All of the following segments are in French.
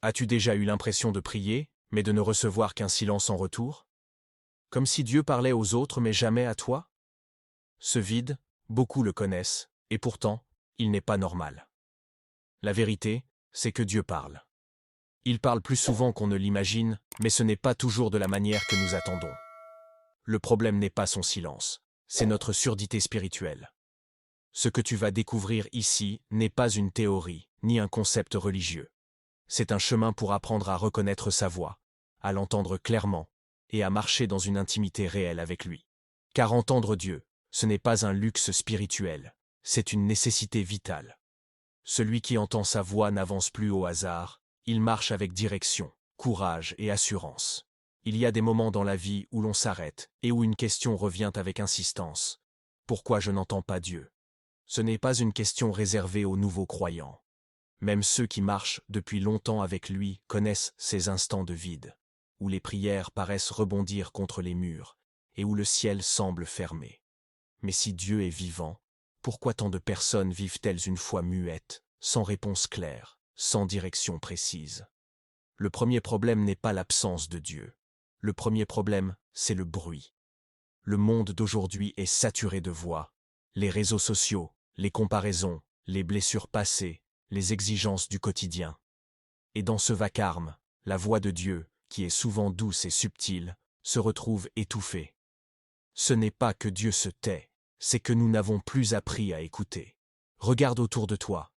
As-tu déjà eu l'impression de prier, mais de ne recevoir qu'un silence en retour? Comme si Dieu parlait aux autres mais jamais à toi? Ce vide, beaucoup le connaissent, et pourtant, il n'est pas normal. La vérité, c'est que Dieu parle. Il parle plus souvent qu'on ne l'imagine, mais ce n'est pas toujours de la manière que nous attendons. Le problème n'est pas son silence, c'est notre surdité spirituelle. Ce que tu vas découvrir ici n'est pas une théorie, ni un concept religieux. C'est un chemin pour apprendre à reconnaître sa voix, à l'entendre clairement, et à marcher dans une intimité réelle avec lui. Car entendre Dieu, ce n'est pas un luxe spirituel, c'est une nécessité vitale. Celui qui entend sa voix n'avance plus au hasard, il marche avec direction, courage et assurance. Il y a des moments dans la vie où l'on s'arrête et où une question revient avec insistance. Pourquoi je n'entends pas Dieu? Ce n'est pas une question réservée aux nouveaux croyants. Même ceux qui marchent depuis longtemps avec lui connaissent ces instants de vide, où les prières paraissent rebondir contre les murs et où le ciel semble fermé. Mais si Dieu est vivant, pourquoi tant de personnes vivent-elles une foi muette, sans réponse claire, sans direction précise? Le premier problème n'est pas l'absence de Dieu. Le premier problème, c'est le bruit. Le monde d'aujourd'hui est saturé de voix. Les réseaux sociaux, les comparaisons, les blessures passées, les exigences du quotidien. Et dans ce vacarme, la voix de Dieu, qui est souvent douce et subtile, se retrouve étouffée. Ce n'est pas que Dieu se tait, c'est que nous n'avons plus appris à écouter. Regarde autour de toi.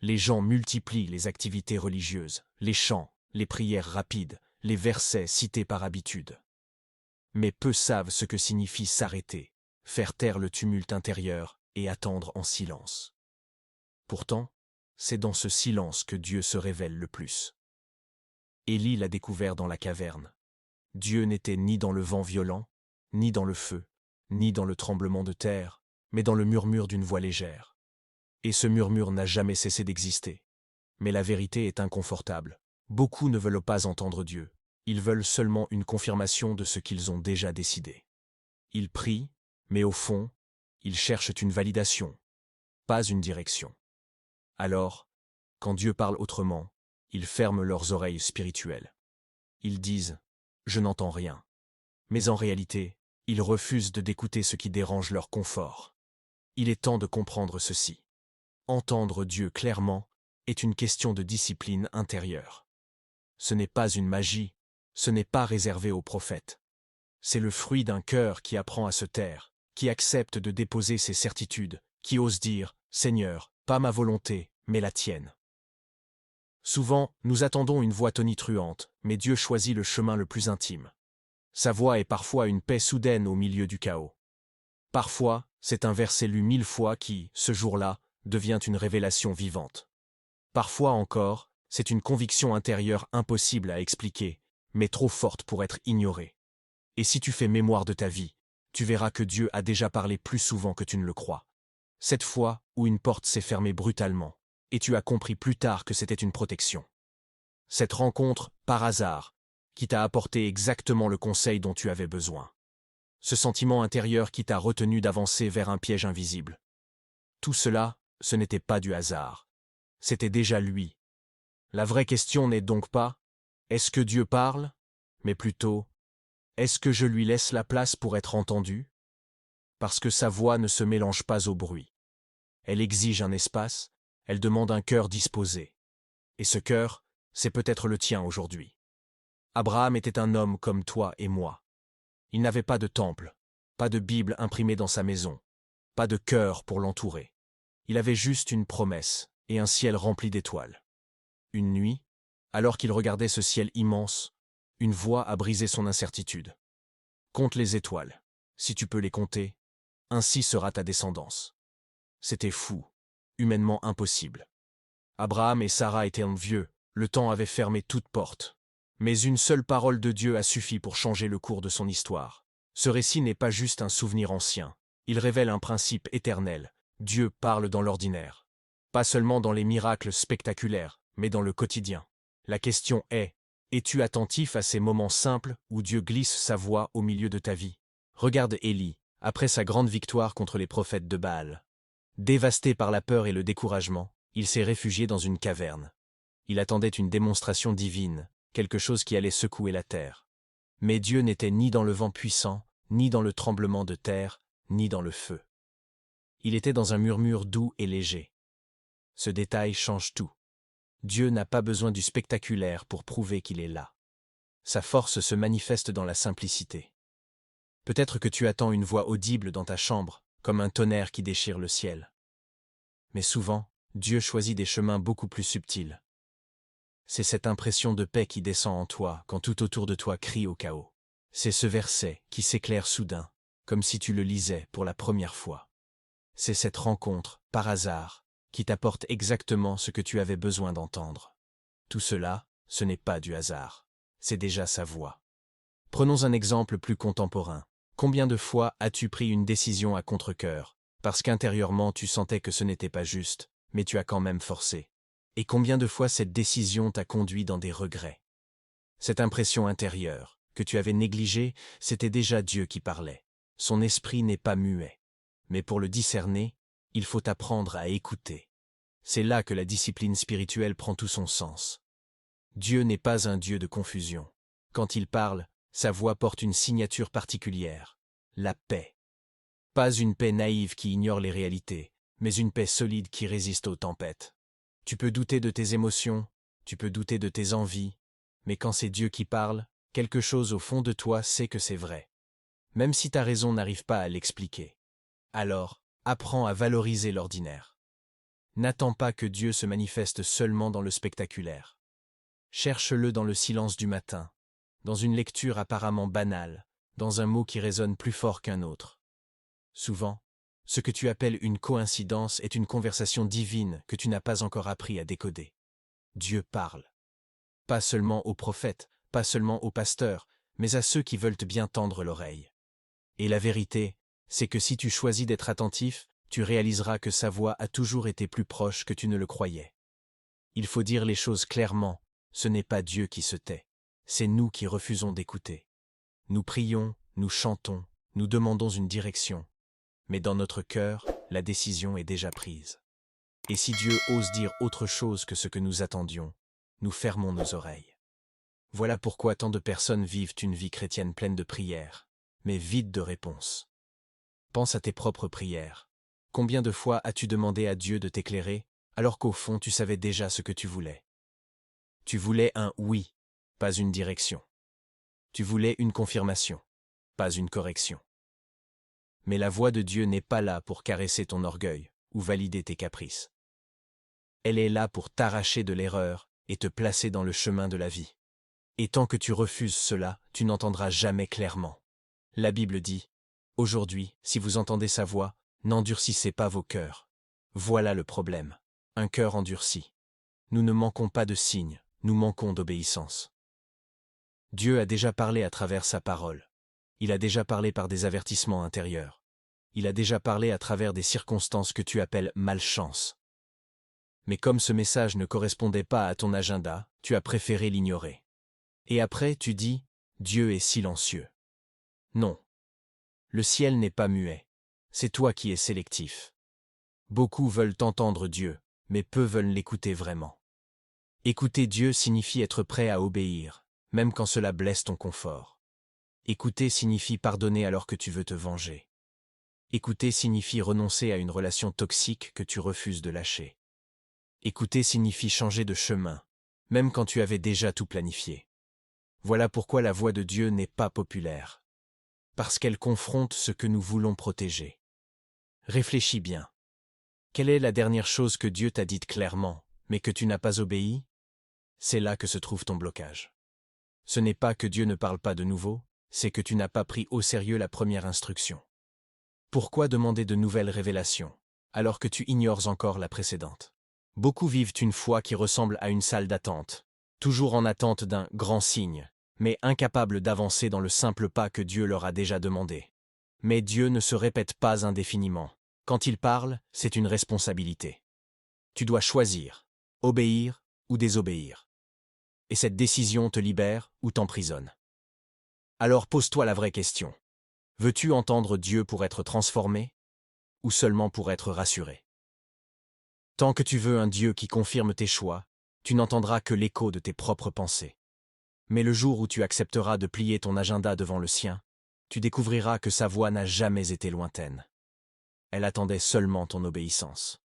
Les gens multiplient les activités religieuses, les chants, les prières rapides, les versets cités par habitude. Mais peu savent ce que signifie s'arrêter, faire taire le tumulte intérieur et attendre en silence. Pourtant, c'est dans ce silence que Dieu se révèle le plus. Élie l'a découvert dans la caverne. Dieu n'était ni dans le vent violent, ni dans le feu, ni dans le tremblement de terre, mais dans le murmure d'une voix légère. Et ce murmure n'a jamais cessé d'exister. Mais la vérité est inconfortable. Beaucoup ne veulent pas entendre Dieu. Ils veulent seulement une confirmation de ce qu'ils ont déjà décidé. Ils prient, mais au fond, ils cherchent une validation, pas une direction. Alors, quand Dieu parle autrement, ils ferment leurs oreilles spirituelles. Ils disent « Je n'entends rien ». Mais en réalité, ils refusent d'écouter ce qui dérange leur confort. Il est temps de comprendre ceci. Entendre Dieu clairement est une question de discipline intérieure. Ce n'est pas une magie, ce n'est pas réservé aux prophètes. C'est le fruit d'un cœur qui apprend à se taire, qui accepte de déposer ses certitudes, qui ose dire « Seigneur, pas ma volonté, mais la tienne ». Souvent, nous attendons une voix tonitruante, mais Dieu choisit le chemin le plus intime. Sa voix est parfois une paix soudaine au milieu du chaos. Parfois, c'est un verset lu 1000 fois qui, ce jour-là, devient une révélation vivante. Parfois encore, c'est une conviction intérieure impossible à expliquer, mais trop forte pour être ignorée. Et si tu fais mémoire de ta vie, tu verras que Dieu a déjà parlé plus souvent que tu ne le crois. Cette fois où une porte s'est fermée brutalement, et tu as compris plus tard que c'était une protection. Cette rencontre, par hasard, qui t'a apporté exactement le conseil dont tu avais besoin. Ce sentiment intérieur qui t'a retenu d'avancer vers un piège invisible. Tout cela, ce n'était pas du hasard. C'était déjà lui. La vraie question n'est donc pas « Est-ce que Dieu parle ?» mais plutôt « Est-ce que je lui laisse la place pour être entendu ?» Parce que sa voix ne se mélange pas au bruit. Elle exige un espace, elle demande un cœur disposé. Et ce cœur, c'est peut-être le tien aujourd'hui. Abraham était un homme comme toi et moi. Il n'avait pas de temple, pas de Bible imprimée dans sa maison, pas de cœur pour l'entourer. Il avait juste une promesse et un ciel rempli d'étoiles. Une nuit, alors qu'il regardait ce ciel immense, une voix a brisé son incertitude. Compte les étoiles, si tu peux les compter, ainsi sera ta descendance. C'était fou, humainement impossible. Abraham et Sarah étaient vieux, le temps avait fermé toute porte. Mais une seule parole de Dieu a suffi pour changer le cours de son histoire. Ce récit n'est pas juste un souvenir ancien, il révèle un principe éternel. Dieu parle dans l'ordinaire. Pas seulement dans les miracles spectaculaires, mais dans le quotidien. La question est, es-tu attentif à ces moments simples où Dieu glisse sa voix au milieu de ta vie? Regarde Élie, après sa grande victoire contre les prophètes de Baal. Dévasté par la peur et le découragement, il s'est réfugié dans une caverne. Il attendait une démonstration divine, quelque chose qui allait secouer la terre. Mais Dieu n'était ni dans le vent puissant, ni dans le tremblement de terre, ni dans le feu. Il était dans un murmure doux et léger. Ce détail change tout. Dieu n'a pas besoin du spectaculaire pour prouver qu'il est là. Sa force se manifeste dans la simplicité. Peut-être que tu attends une voix audible dans ta chambre, comme un tonnerre qui déchire le ciel. Mais souvent, Dieu choisit des chemins beaucoup plus subtils. C'est cette impression de paix qui descend en toi quand tout autour de toi crie au chaos. C'est ce verset qui s'éclaire soudain, comme si tu le lisais pour la première fois. C'est cette rencontre, par hasard, qui t'apporte exactement ce que tu avais besoin d'entendre. Tout cela, ce n'est pas du hasard. C'est déjà sa voix. Prenons un exemple plus contemporain. Combien de fois as-tu pris une décision à contre-cœur, parce qu'intérieurement tu sentais que ce n'était pas juste, mais tu as quand même forcé? Et combien de fois cette décision t'a conduit dans des regrets? Cette impression intérieure, que tu avais négligée, c'était déjà Dieu qui parlait. Son esprit n'est pas muet. Mais pour le discerner, il faut apprendre à écouter. C'est là que la discipline spirituelle prend tout son sens. Dieu n'est pas un Dieu de confusion. Quand il parle, sa voix porte une signature particulière, la paix. Pas une paix naïve qui ignore les réalités, mais une paix solide qui résiste aux tempêtes. Tu peux douter de tes émotions, tu peux douter de tes envies, mais quand c'est Dieu qui parle, quelque chose au fond de toi sait que c'est vrai. Même si ta raison n'arrive pas à l'expliquer. Alors, apprends à valoriser l'ordinaire. N'attends pas que Dieu se manifeste seulement dans le spectaculaire. Cherche-le dans le silence du matin, dans une lecture apparemment banale, dans un mot qui résonne plus fort qu'un autre. Souvent, ce que tu appelles une coïncidence est une conversation divine que tu n'as pas encore appris à décoder. Dieu parle. Pas seulement aux prophètes, pas seulement aux pasteurs, mais à ceux qui veulent bien tendre l'oreille. Et la vérité, c'est que si tu choisis d'être attentif, tu réaliseras que sa voix a toujours été plus proche que tu ne le croyais. Il faut dire les choses clairement, ce n'est pas Dieu qui se tait, c'est nous qui refusons d'écouter. Nous prions, nous chantons, nous demandons une direction. Mais dans notre cœur, la décision est déjà prise. Et si Dieu ose dire autre chose que ce que nous attendions, nous fermons nos oreilles. Voilà pourquoi tant de personnes vivent une vie chrétienne pleine de prières, mais vide de réponses. Pense à tes propres prières. Combien de fois as-tu demandé à Dieu de t'éclairer, alors qu'au fond tu savais déjà ce que tu voulais? Tu voulais un oui, pas une direction. Tu voulais une confirmation, pas une correction. Mais la voix de Dieu n'est pas là pour caresser ton orgueil ou valider tes caprices. Elle est là pour t'arracher de l'erreur et te placer dans le chemin de la vie. Et tant que tu refuses cela, tu n'entendras jamais clairement. La Bible dit, « Aujourd'hui, si vous entendez sa voix, n'endurcissez pas vos cœurs. » Voilà le problème, un cœur endurci. Nous ne manquons pas de signes, nous manquons d'obéissance. Dieu a déjà parlé à travers sa parole. Il a déjà parlé par des avertissements intérieurs. Il a déjà parlé à travers des circonstances que tu appelles malchance. Mais comme ce message ne correspondait pas à ton agenda, tu as préféré l'ignorer. Et après, tu dis, Dieu est silencieux. Non. Le ciel n'est pas muet. C'est toi qui es sélectif. Beaucoup veulent entendre Dieu, mais peu veulent l'écouter vraiment. Écouter Dieu signifie être prêt à obéir, même quand cela blesse ton confort. Écouter signifie pardonner alors que tu veux te venger. Écouter signifie renoncer à une relation toxique que tu refuses de lâcher. Écouter signifie changer de chemin, même quand tu avais déjà tout planifié. Voilà pourquoi la voix de Dieu n'est pas populaire. Parce qu'elle confronte ce que nous voulons protéger. Réfléchis bien. Quelle est la dernière chose que Dieu t'a dite clairement, mais que tu n'as pas obéi? C'est là que se trouve ton blocage. Ce n'est pas que Dieu ne parle pas de nouveau, c'est que tu n'as pas pris au sérieux la première instruction. Pourquoi demander de nouvelles révélations, alors que tu ignores encore la précédente? Beaucoup vivent une foi qui ressemble à une salle d'attente, toujours en attente d'un grand signe, mais incapables d'avancer dans le simple pas que Dieu leur a déjà demandé. Mais Dieu ne se répète pas indéfiniment. Quand il parle, c'est une responsabilité. Tu dois choisir, obéir ou désobéir. Et cette décision te libère ou t'emprisonne. Alors pose-toi la vraie question. Veux-tu entendre Dieu pour être transformé ou seulement pour être rassuré? Tant que tu veux un Dieu qui confirme tes choix, tu n'entendras que l'écho de tes propres pensées. Mais le jour où tu accepteras de plier ton agenda devant le sien, tu découvriras que sa voix n'a jamais été lointaine. Elle attendait seulement ton obéissance.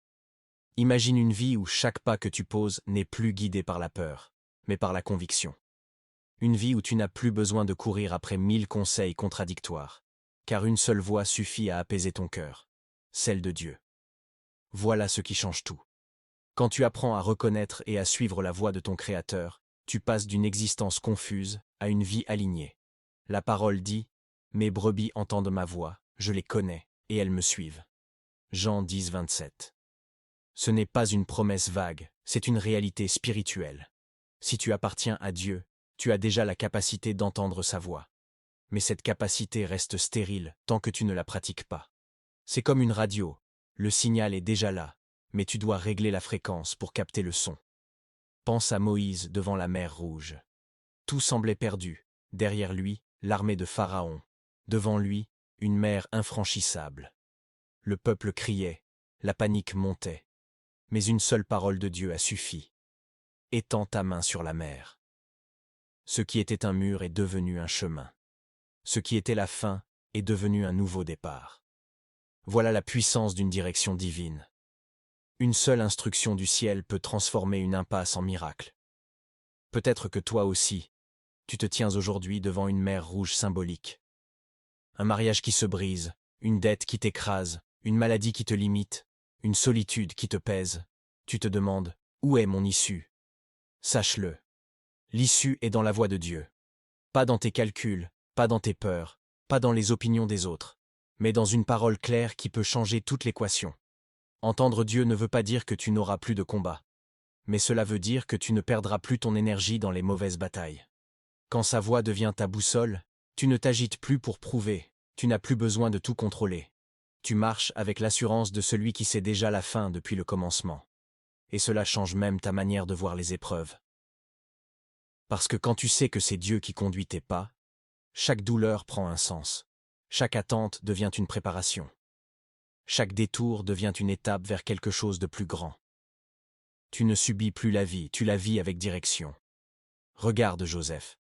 Imagine une vie où chaque pas que tu poses n'est plus guidé par la peur, mais par la conviction. Une vie où tu n'as plus besoin de courir après 1000 conseils contradictoires, car une seule voix suffit à apaiser ton cœur, celle de Dieu. Voilà ce qui change tout. Quand tu apprends à reconnaître et à suivre la voix de ton Créateur, tu passes d'une existence confuse à une vie alignée. La parole dit « Mes brebis entendent ma voix, je les connais, et elles me suivent. » Jean 10, 27. Ce n'est pas une promesse vague, c'est une réalité spirituelle. Si tu appartiens à Dieu, tu as déjà la capacité d'entendre sa voix. Mais cette capacité reste stérile tant que tu ne la pratiques pas. C'est comme une radio, le signal est déjà là, mais tu dois régler la fréquence pour capter le son. Pense à Moïse devant la mer Rouge. Tout semblait perdu, derrière lui, l'armée de Pharaon, devant lui, une mer infranchissable. Le peuple criait, la panique montait. Mais une seule parole de Dieu a suffi. Étends ta main sur la mer. Ce qui était un mur est devenu un chemin. Ce qui était la fin est devenu un nouveau départ. Voilà la puissance d'une direction divine. Une seule instruction du ciel peut transformer une impasse en miracle. Peut-être que toi aussi, tu te tiens aujourd'hui devant une mer Rouge symbolique. Un mariage qui se brise, une dette qui t'écrase, une maladie qui te limite, une solitude qui te pèse. Tu te demandes, où est mon issue? Sache-le. L'issue est dans la voix de Dieu. Pas dans tes calculs, pas dans tes peurs, pas dans les opinions des autres, mais dans une parole claire qui peut changer toute l'équation. Entendre Dieu ne veut pas dire que tu n'auras plus de combat, mais cela veut dire que tu ne perdras plus ton énergie dans les mauvaises batailles. Quand sa voix devient ta boussole, tu ne t'agites plus pour prouver, tu n'as plus besoin de tout contrôler. Tu marches avec l'assurance de celui qui sait déjà la fin depuis le commencement. Et cela change même ta manière de voir les épreuves. Parce que quand tu sais que c'est Dieu qui conduit tes pas, chaque douleur prend un sens. Chaque attente devient une préparation. Chaque détour devient une étape vers quelque chose de plus grand. Tu ne subis plus la vie, tu la vis avec direction. Regarde Joseph.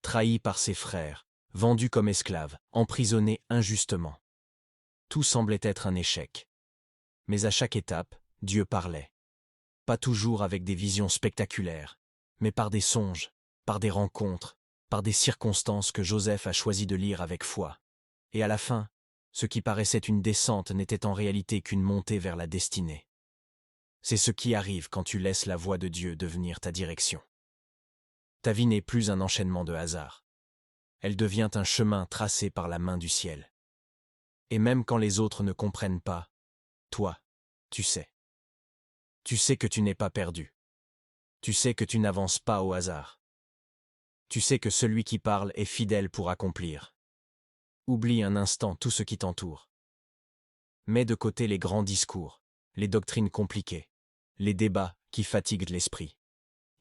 Trahi par ses frères, vendu comme esclave, emprisonné injustement. Tout semblait être un échec. Mais à chaque étape, Dieu parlait. Pas toujours avec des visions spectaculaires, mais par des songes, par des rencontres, par des circonstances que Joseph a choisi de lire avec foi. Et à la fin, ce qui paraissait une descente n'était en réalité qu'une montée vers la destinée. C'est ce qui arrive quand tu laisses la voix de Dieu devenir ta direction. Ta vie n'est plus un enchaînement de hasards. Elle devient un chemin tracé par la main du ciel. Et même quand les autres ne comprennent pas, toi, tu sais. Tu sais que tu n'es pas perdu. Tu sais que tu n'avances pas au hasard. Tu sais que celui qui parle est fidèle pour accomplir. Oublie un instant tout ce qui t'entoure. Mets de côté les grands discours, les doctrines compliquées, les débats qui fatiguent l'esprit.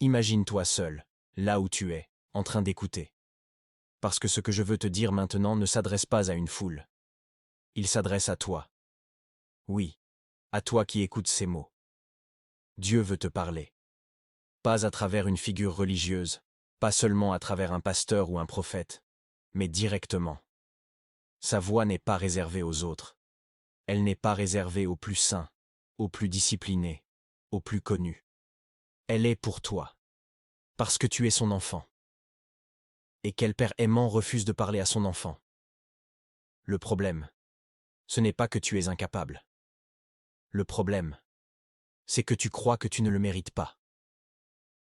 Imagine-toi seul, là où tu es, en train d'écouter. Parce que ce que je veux te dire maintenant ne s'adresse pas à une foule. Il s'adresse à toi. Oui, à toi qui écoutes ces mots. Dieu veut te parler. Pas à travers une figure religieuse, pas seulement à travers un pasteur ou un prophète, mais directement. Sa voix n'est pas réservée aux autres. Elle n'est pas réservée aux plus saints, aux plus disciplinés, aux plus connus. Elle est pour toi. Parce que tu es son enfant. Et quel père aimant refuse de parler à son enfant? Le problème, ce n'est pas que tu es incapable. Le problème, c'est que tu crois que tu ne le mérites pas.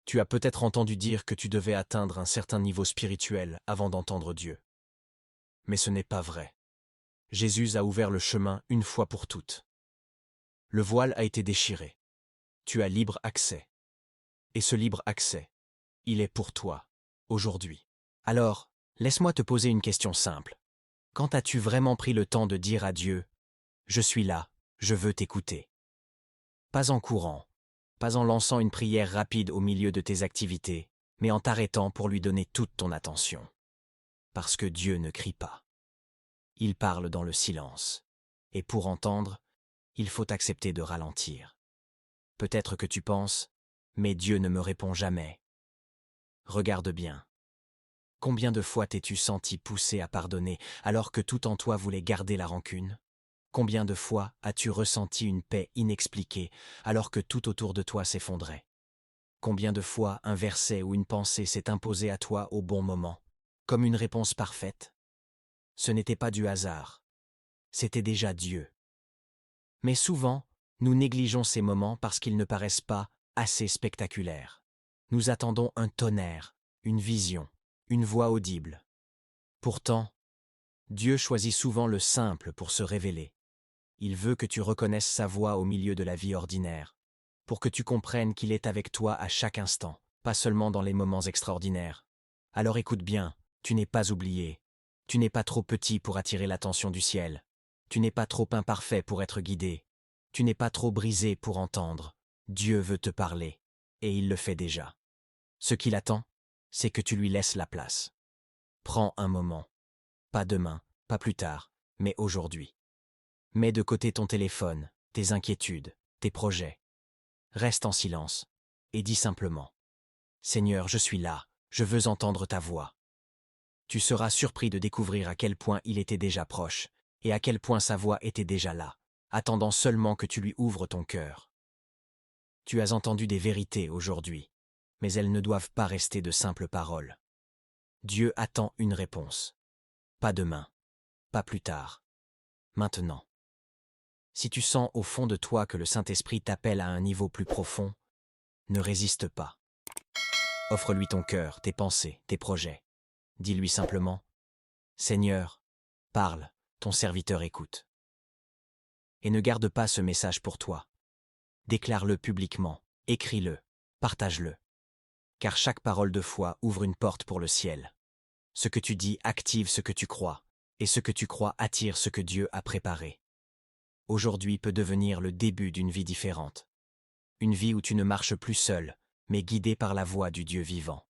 Tu as peut-être entendu dire que tu devais atteindre un certain niveau spirituel avant d'entendre Dieu. Mais ce n'est pas vrai. Jésus a ouvert le chemin une fois pour toutes. Le voile a été déchiré. Tu as libre accès. Et ce libre accès, il est pour toi, aujourd'hui. Alors, laisse-moi te poser une question simple. Quand as-tu vraiment pris le temps de dire à Dieu « Je suis là, je veux t'écouter » ? Pas en courant, pas en lançant une prière rapide au milieu de tes activités, mais en t'arrêtant pour lui donner toute ton attention. Parce que Dieu ne crie pas. Il parle dans le silence. Et pour entendre, il faut accepter de ralentir. Peut-être que tu penses, mais Dieu ne me répond jamais. Regarde bien. Combien de fois t'es-tu senti poussé à pardonner alors que tout en toi voulait garder la rancune? Combien de fois as-tu ressenti une paix inexpliquée alors que tout autour de toi s'effondrait? Combien de fois un verset ou une pensée s'est imposé à toi au bon moment, comme une réponse parfaite? Ce n'était pas du hasard. C'était déjà Dieu. Mais souvent, nous négligeons ces moments parce qu'ils ne paraissent pas assez spectaculaires. Nous attendons un tonnerre, une vision, une voix audible. Pourtant, Dieu choisit souvent le simple pour se révéler. Il veut que tu reconnaisses sa voix au milieu de la vie ordinaire, pour que tu comprennes qu'il est avec toi à chaque instant, pas seulement dans les moments extraordinaires. Alors écoute bien, tu n'es pas oublié. Tu n'es pas trop petit pour attirer l'attention du ciel. Tu n'es pas trop imparfait pour être guidé. Tu n'es pas trop brisé pour entendre. Dieu veut te parler, et il le fait déjà. Ce qu'il attend, c'est que tu lui laisses la place. Prends un moment. Pas demain, pas plus tard, mais aujourd'hui. Mets de côté ton téléphone, tes inquiétudes, tes projets. Reste en silence, et dis simplement « Seigneur, je suis là, je veux entendre ta voix ». Tu seras surpris de découvrir à quel point il était déjà proche, et à quel point sa voix était déjà là, attendant seulement que tu lui ouvres ton cœur. Tu as entendu des vérités aujourd'hui, mais elles ne doivent pas rester de simples paroles. Dieu attend une réponse. Pas demain, pas plus tard, maintenant. Si tu sens au fond de toi que le Saint-Esprit t'appelle à un niveau plus profond, ne résiste pas. Offre-lui ton cœur, tes pensées, tes projets. Dis-lui simplement « Seigneur, parle, ton serviteur écoute ». Et ne garde pas ce message pour toi. Déclare-le publiquement, écris-le, partage-le. Car chaque parole de foi ouvre une porte pour le ciel. Ce que tu dis active ce que tu crois, et ce que tu crois attire ce que Dieu a préparé. Aujourd'hui peut devenir le début d'une vie différente. Une vie où tu ne marches plus seul, mais guidé par la voix du Dieu vivant.